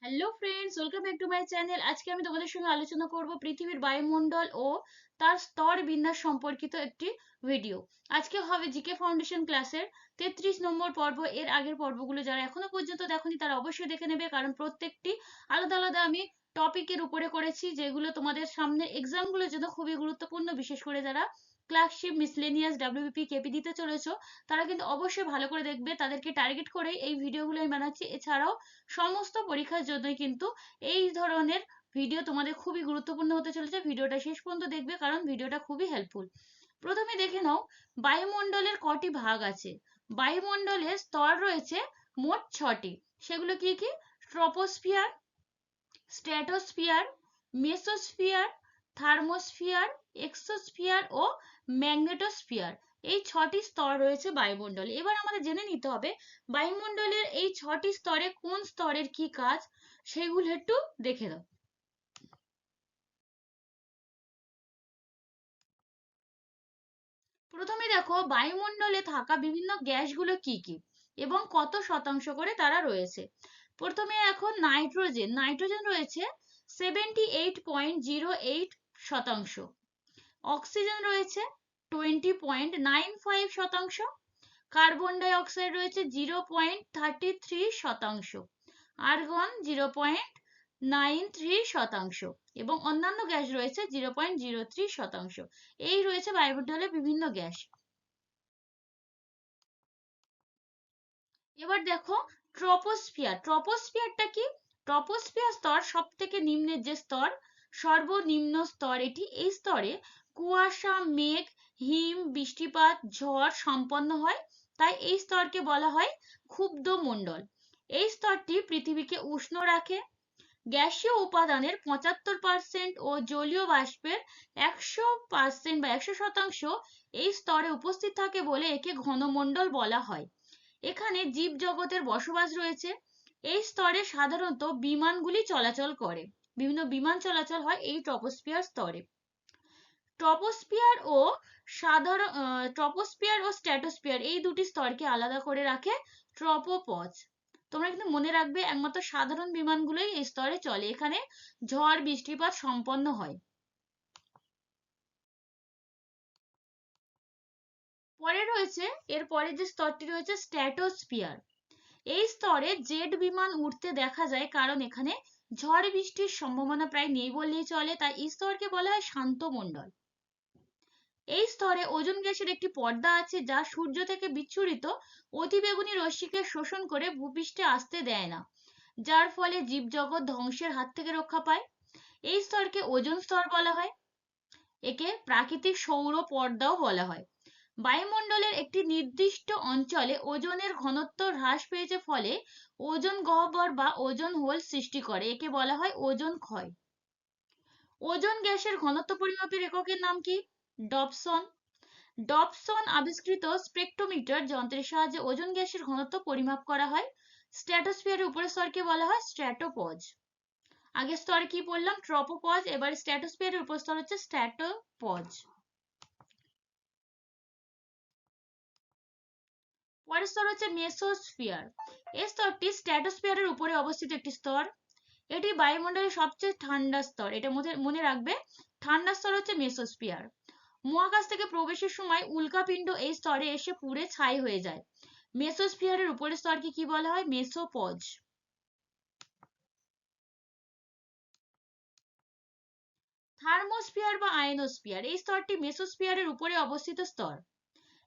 Hello friends, welcome back to my channel. আজকে আমি তোমাদের সঙ্গে আলোচনা করব পৃথিবীর বায়ুমণ্ডল ও তার স্তর বিন্যাস সম্পর্কিত একটি ভিডিও। আজকে হবে জিকে ফাউন্ডেশন ক্লাসের 33 নম্বর পর্ব। এর আগের পর্বগুলো যারা এখনো পর্যন্ত দেখোনি তারা অবশ্যই দেখে নেবে, কারণ প্রত্যেকটি আলাদা আলাদা আমি টপিকের উপরে করেছি, যেগুলো তোমাদের সামনে এক্সামগুলোর জন্য খুবই গুরুত্বপূর্ণ। বিশেষ করে যারা ক্লার্কশিপ, মিসলেনিয়াস, ডাব্লিউবিপি, কেপি দিতে চলেছো তারা কিন্তু অবশ্যই ভালো করে দেখবে। তাদেরকে টার্গেট করেই এই ভিডিওগুলো আমি বানাচ্ছি। এছাড়াও সমস্ত পরীক্ষার জন্যই কিন্তু এই ধরনের ভিডিও তোমাদের খুবই গুরুত্বপূর্ণ হতে চলেছে। ভিডিওটা শেষ পর্যন্ত দেখবে, কারণ ভিডিওটা খুবই হেল্পফুল। প্রথমে দেখে নাও বায়ুমণ্ডলের কটি ভাগ আছে। বায়ুমণ্ডলের স্তর রয়েছে মোট 6টি। সেগুলো কি কি? Troposphere, stratosphere, mesosphere, thermosphere, exosphere ও ম্যাগনেটোস্ফিয়ার। এই 6টি স্তর রয়েছে বায়ুমণ্ডলে। এবার আমাদের জেনে নিতে হবে বায়ুমণ্ডলের এই 6টি স্তরে কোন স্তরের কি কাজ, সেগুলো একটু দেখে দাও। প্রথমে দেখো বায়ুমণ্ডলে থাকা বিভিন্ন গ্যাসগুলো কি কি এবং কত শতাংশ করে তারা রয়েছে। প্রথমে এখন নাইট্রোজেন। নাইট্রোজেন রয়েছে 78.08%। অক্সিজেন রয়েছে 20.95%। কার্বন ডাই অক্সাইড রয়েছে 0.33%। আর্গন 0.93%। এবং অন্যান্য গ্যাস রয়েছে 0.03%। এই রয়েছে বায়ুমণ্ডলের বিভিন্ন গ্যাস। এবার দেখো ট্রপোস্ফিয়ার। ট্রপোস্ফিয়ারটা কি? ট্রপোস্ফিয়ার স্তর সব থেকে নিম্নের যে স্তর, সর্বনিম্ন স্তর এটি। এই স্তরে কুয়াশা, মেঘ, হিম, বৃষ্টিপাত, ঝড় সম্পন্ন হয়। তাই এই স্তরকে বলা হয় ক্ষুব্ধ মণ্ডল। এই স্তরটি পৃথিবীকে উষ্ণ রাখে। গ্যাসীয় উপাদানের 75% ও জলীয় বাষ্পের 100% বা 100% এই স্তরে উপস্থিত থাকে বলে একে ঘনমণ্ডল বলা হয়। এখানে জীবজগতের বসবাস রয়েছে। এই স্তরে সাধারণত বিমানগুলি চলাচল করে। বিভিন্ন বিমান চলাচল হয় এই ট্রপোস্ফিয়ার স্তরে। ট্রপোস্ফিয়ার ও ট্রপোস্ফিয়ার ও স্ট্র্যাটোস্ফিয়ার এই দুটি স্তরকে আলাদা করে রাখে ট্রপোপজ। তোমরা কিন্তু মনে রাখবে, একমাত্র সাধারণ বিমানগুলোই এই স্তরে চলে। এখানে ঝড় বৃষ্টিপাত সম্পন্ন হয়। পরে রয়েছে, এর পরে যে স্তরটি রয়েছে স্ট্র্যাটোস্ফিয়ার। এই স্তরে জেট বিমান উঠতে দেখা যায়, কারণ এখানে ঝড় বৃষ্টির সম্ভাবনা প্রায় নেই বললেই চলে। তাই এই স্তরকে বলা হয় শান্ত মণ্ডল। এই স্তরে ওজোন গ্যাসের একটি পর্দা আছে, যা সূর্য থেকে বিচ্ছুরিত অতিবেগুনি রশ্মিকে শোষণ করে ভূপৃষ্ঠে আসতে দেয় না, যার ফলে জীবজগৎ ধ্বংসের হাত থেকে রক্ষা পায়। এই স্তরকে ওজোন স্তর বলা হয়। একে প্রাকৃতিক সৌর পর্দাও বলা হয়। বায়ুমণ্ডলের একটি নির্দিষ্ট অঞ্চলে ওজোনের ঘনত্ব হ্রাস পেয়েছে, ফলে ওজোন গহ্বর বা ওজোন হোল সৃষ্টি করে। একে বলা হয় ওজোন ক্ষয়। ওজোন গ্যাসের ঘনত্ব পরিমাপের এককের নাম কি? ডবসন। ডবসন আবিষ্কৃত স্পেকট্রোমিটার যন্ত্রের সাহায্যে ওজোন গ্যাসের ঘনত্ব পরিমাপ করা হয়। স্ট্র্যাটোস্ফিয়ারের উপরের স্তরকে বলা হয় স্ট্র্যাটোপজ। আগের স্তরে কি বললাম? ট্রপোপজ। এবার স্ট্র্যাটোস্ফিয়ারের উপর স্তর হচ্ছে স্ট্র্যাটোপজ। পরের স্তর হচ্ছে মেসোস্ফিয়ার। এই স্তরটি স্ট্র্যাটোস্ফিয়ারের উপরে অবস্থিত একটি স্তর। এটি বায়ুমণ্ডলের সবচেয়ে ঠান্ডা স্তর। এটা মনে রাখবে, ঠান্ডা স্তর হচ্ছে মেসোস্ফিয়ার। মহাকাশ থেকে প্রবেশের সময় উল্কাপিণ্ড এই স্তরে এসে পুড়ে ছাই হয়ে যায়। মেসোস্ফিয়ারের উপরের স্তরকে কি বলা হয়? মেসোপজ। থার্মোস্ফিয়ার বা আয়নোস্ফিয়ার। এই স্তরটি মেসোস্ফিয়ারের উপরে অবস্থিত স্তর।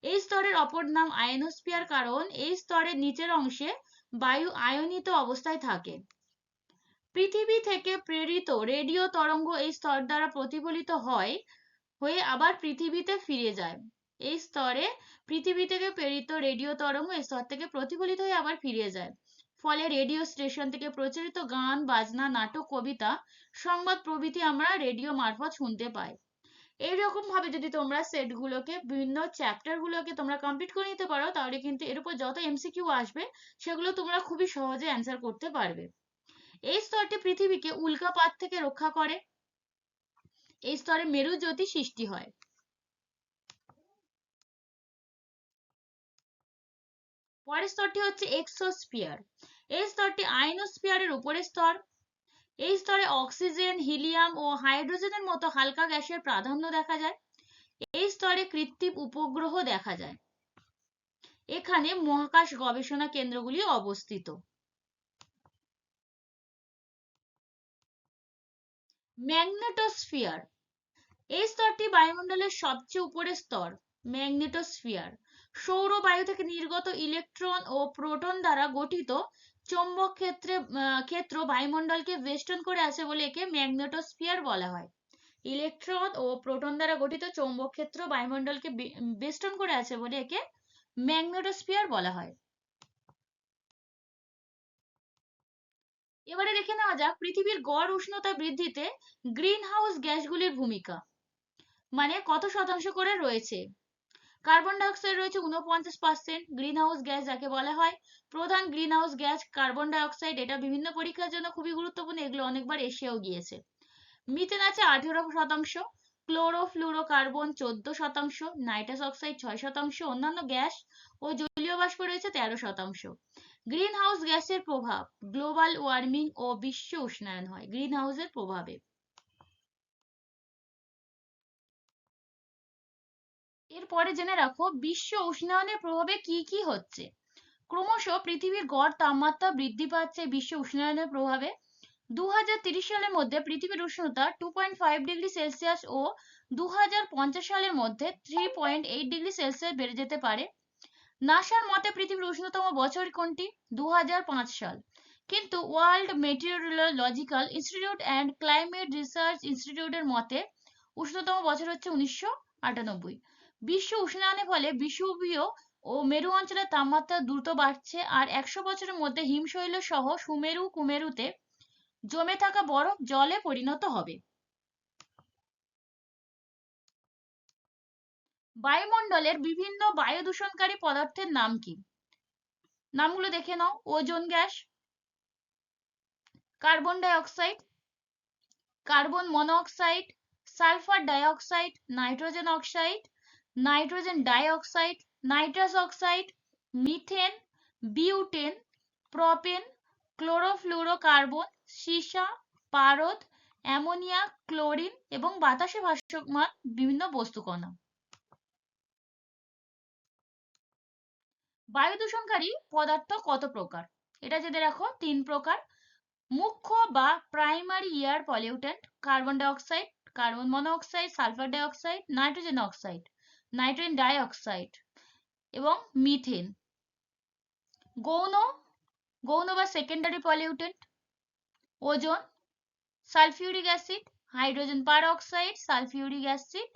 এই স্তরের অপর নাম আয়নোস্ফিয়ার, কারণ এই স্তরের নিচের অংশে বায়ু আয়নিত অবস্থায় থাকে। পৃথিবী থেকে প্রেরিত রেডিও তরঙ্গ এই স্তর দ্বারা প্রতিফলিত হয়ে আবার পৃথিবীতে ফিরে যায়। এই স্তরে পৃথিবী থেকে প্রেরিত রেডিও তরঙ্গ এই স্তর থেকে প্রতিফলিত হয়ে আবার ফিরে যায়। ফলে রেডিও স্টেশন থেকে প্রচারিত গান, বাজনা, নাটক, কবিতা, সংবাদ প্রভৃতি আমরা রেডিও মারফত শুনতে পাই। এইরকম ভাবে যদি তোমরা সেটগুলোকে, বিভিন্ন চ্যাপ্টার গুলোকে তোমরা কমপ্লিট করে নিতে পারো, তাহলে কিন্তু এর উপর যত এমসিকিউ আসবে সেগুলো তোমরা খুবই সহজে অ্যান্সার করতে পারবে। এই স্তরটি পৃথিবীকে উল্কাপাত থেকে রক্ষা করে। এই স্তরে মেরুজ্যোতি সৃষ্টি হয়। পরের স্তরটি হচ্ছে এক্সোস্ফিয়ার। এই স্তরটি আয়নোস্ফিয়ারের উপরের স্তর। এই স্তরে অক্সিজেন, হিলিয়াম ও হাইড্রোজেনের মতো হালকা গ্যাসের প্রাধান্য দেখা যায়। এই স্তরে কৃত্রিম উপগ্রহ দেখা যায়। এখানে মহাকাশ গবেষণা কেন্দ্রগুলি অবস্থিত। ম্যাগনেটোস্ফিয়ার, এই স্তরটি বায়ুমণ্ডলের সবচেয়ে উপরের স্তর। ম্যাগনেটোস্ফিয়ার সৌর বায়ু থেকে নির্গত ইলেকট্রন ও প্রোটন দ্বারা গঠিত চৌম্বক ক্ষেত্র বায়ুমণ্ডলকে বেষ্টন করে আছে বলে একে ম্যাগনেটোস্ফিয়ার বলা হয়। ইলেকট্রন ও প্রোটন দ্বারা গঠিত চৌম্বক ক্ষেত্র বায়ুমণ্ডলকে বেষ্টন করে আছে বলে একে ম্যাগনেটোস্ফিয়ার বলা হয়। এবারে দেখে নেওয়া যাক পৃথিবীর গড় উষ্ণতা বৃদ্ধিতে গ্রিন হাউস গ্যাসগুলির ভূমিকা, মানে কত শতাংশ করে রয়েছে। কার্বন ডাই অক্সাইড রয়েছে 49%, গ্রিন হাউস গ্যাস যাকে বলা হয়। প্রধান green house gas carbon die oxide, এটা বিভিন্ন পরীক্ষার জন্য খুবই গুরুত্বপূর্ণ, এগুলো অনেকবার এসেও গিয়েছে। মিথেন আছে 18%, ক্লোরোফ্লুরোকার্বন 14%, নাইট্রাস অক্সাইড 6%, অন্যান্য গ্যাস ও জলীয় বাষ্প রয়েছে 13%। গ্রিন হাউস গ্যাসের প্রভাব, গ্লোবাল ওয়ার্মিং ও বিশ্ব উষ্ণায়ন হয় গ্রিন হাউসের প্রভাবে। এরপরে জেনে রাখো বিশ্ব উষ্ণায়নের প্রভাবে কি কি হচ্ছে। ক্রমশ পৃথিবীর গড় তাপমাত্রা বৃদ্ধি পাচ্ছে বিশ্ব উষ্ণায়নের প্রভাবে। 2030 সালের মধ্যে পৃথিবীর উষ্ণতা 2.5 ডিগ্রি সেলসিয়াস ও 2050 সালের মধ্যে 3.8 ডিগ্রি সেলসিয়াস বেড়ে যেতে পারে। নাসার মতে পৃথিবীর উষ্ণতম বছর কোনটি? 2005 সাল। কিন্তু world meteorological institute and climate research ইনস্টিটিউটের মতে উষ্ণতম বছর হচ্ছে 1998। বিশ্ব উষ্ণায়নের ফলে বিষুবীয় ও মেরু অঞ্চলের তাপমাত্রা দ্রুত বাড়ছে, আর 100 বছরের মধ্যে হিমশৈল সহ সুমেরু কুমেরুতে জমে থাকা বরফ জলে পরিণত হবে। বায়ুমণ্ডলের বিভিন্ন বায়ু দূষণকারী পদার্থের নাম কি? নামগুলো দেখে নাও। Ozone gas, carbon dioxide, carbon monoxide, sulphur dioxide, nitrogen oxide, nitrogen dioxide, nitrous oxide, methane, butane, propane, chlorofluorocarbon, সীসা, পারদ, অ্যামোনিয়া, ক্লোরিন এবং বাতাসে ভাসমান বিভিন্ন বস্তুকণা। বায়ু দূষণকারী পদার্থ কত প্রকার? এটা জেনে রাখো 3 প্রকার। মুখ্য বা primary air pollutant, carbon dioxide, carbon monoxide, sulphur dioxide, nitrogen oxide, nitrogen dioxide এবং মিথেন। গৌণ গৌণ বা secondary pollutant, ozone, sulphuric acid, hydrogen peroxide, sulphuric acid,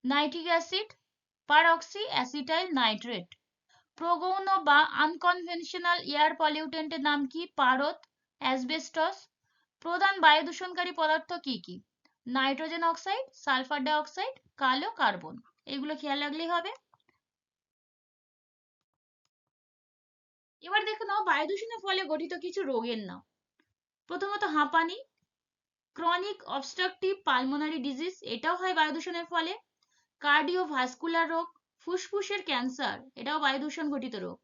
nitric acid, peroxyacetyl nitrate. প্রগৌণ বা unconventional air পলিউটেন্টের নাম কি? পারদ, asbestos. প্রধান বায়ু দূষণকারী পদার্থ কি কি? Nitrogen oxide, sulphur die oxide, কালো কার্বন। এগুলো খেয়াল রাখলেই হবে। এবার দেখে নাও বায়ু দূষণের ফলে গঠিত কিছু রোগের নাম। প্রথমত হাঁপানি, ক্রনিক অবস্ট্রাকটিভ পালমোনারি ডিজিজ, এটাও হয় বায়ু দূষণের ফলে। কার্ডিওভাস্কুলার রোগ, ফুসফুসের ক্যান্সার, এটাও বায়ু দূষণ ঘটিত রোগ।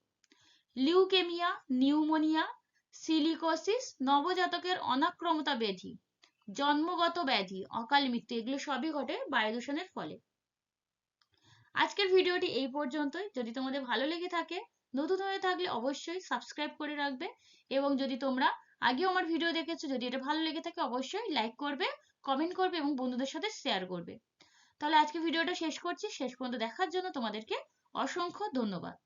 লিউকেমিয়া, নিউমোনিয়া, সিলিকোসিস, নবজাতকের অনাক্রমতা ব্যাধি, জন্মগত ব্যাধি, অকাল মৃত্যু, এগুলো সবই ঘটে বায়ু দূষণের ফলে। আজকের ভিডিওটি এই পর্যন্তই। যদি তোমাদের ভালো লেগে থাকে, নতুন হয়ে থাকলে অবশ্যই সাবস্ক্রাইব করে রাখবে, এবং যদি তোমরা আগেও আমার ভিডিও দেখেছো, যদি এটা ভালো লেগে থাকে অবশ্যই লাইক করবে, কমেন্ট করবে এবং বন্ধুদের সাথে শেয়ার করবে। তাহলে আজকে ভিডিওটা শেষ করছি। শেষ পর্যন্ত দেখার জন্য তোমাদেরকে অসংখ্য ধন্যবাদ।